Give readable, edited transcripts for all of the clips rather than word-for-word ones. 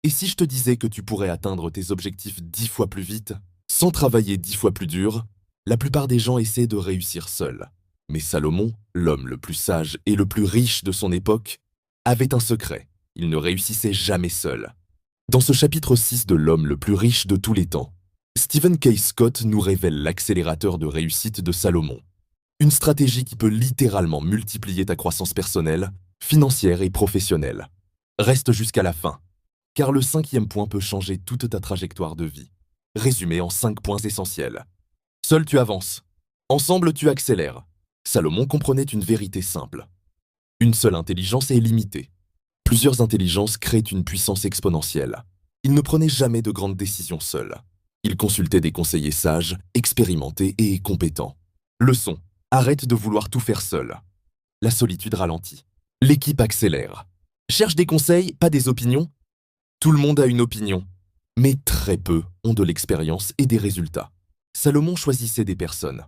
Et si je te disais que tu pourrais atteindre tes objectifs 10 fois plus vite, sans travailler 10 fois plus dur? La plupart des gens essaient de réussir seuls. Mais Salomon, l'homme le plus sage et le plus riche de son époque, avait un secret. Il ne réussissait jamais seul. Dans ce chapitre 6 de L'homme le plus riche de tous les temps, Stephen K. Scott nous révèle l'accélérateur de réussite de Salomon. Une stratégie qui peut littéralement multiplier ta croissance personnelle, financière et professionnelle. Reste jusqu'à la fin, car le 5e point peut changer toute ta trajectoire de vie. Résumé en 5 points essentiels. Seul tu avances. Ensemble tu accélères. Salomon comprenait une vérité simple. Une seule intelligence est limitée. Plusieurs intelligences créent une puissance exponentielle. Il ne prenait jamais de grandes décisions seul. Il consultait des conseillers sages, expérimentés et compétents. Leçon: arrête de vouloir tout faire seul. La solitude ralentit. L'équipe accélère. Cherche des conseils, pas des opinions. Tout le monde a une opinion, mais très peu ont de l'expérience et des résultats. Salomon choisissait des personnes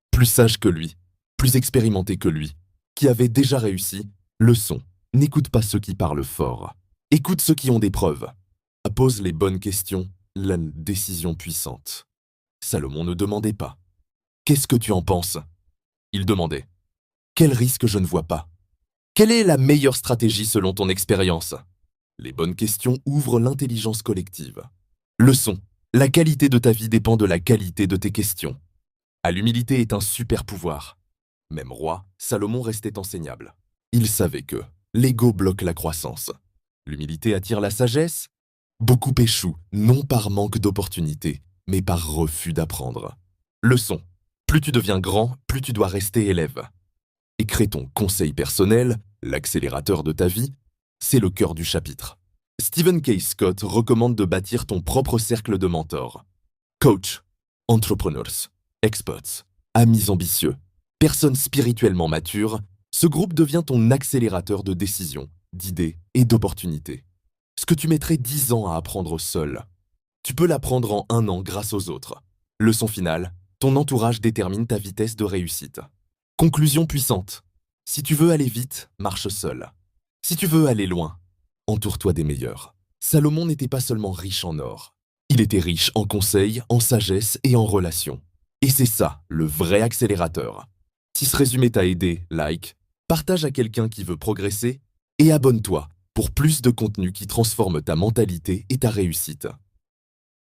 plus sages que lui, plus expérimentées que lui, qui avaient déjà réussi. Leçon: n'écoute pas ceux qui parlent fort. Écoute ceux qui ont des preuves. Pose les bonnes questions, la décision puissante. Salomon ne demandait pas: qu'est-ce que tu en penses? Il demandait: quel risque je ne vois pas? Quelle est la meilleure stratégie selon ton expérience? Les bonnes questions ouvrent l'intelligence collective. Leçon: la qualité de ta vie dépend de la qualité de tes questions. L'humilité est un super pouvoir. Même roi, Salomon restait enseignable. Il savait que l'ego bloque la croissance. L'humilité attire la sagesse. Beaucoup échouent, non par manque d'opportunités, mais par refus d'apprendre. Leçon: plus tu deviens grand, plus tu dois rester élève. Et crée ton conseil personnel, l'accélérateur de ta vie, c'est le cœur du chapitre. Stephen K. Scott recommande de bâtir ton propre cercle de mentors. Coach, entrepreneurs, experts, amis ambitieux, personnes spirituellement matures, ce groupe devient ton accélérateur de décisions, d'idées et d'opportunités. Ce que tu mettrais 10 ans à apprendre seul, tu peux l'apprendre en 1 an grâce aux autres. Leçon finale: ton entourage détermine ta vitesse de réussite. Conclusion puissante: si tu veux aller vite, marche seul. Si tu veux aller loin, entoure-toi des meilleurs. Salomon n'était pas seulement riche en or. Il était riche en conseils, en sagesse et en relations. Et c'est ça, le vrai accélérateur. Si ce résumé t'a aidé, like, partage à quelqu'un qui veut progresser et abonne-toi pour plus de contenu qui transforme ta mentalité et ta réussite.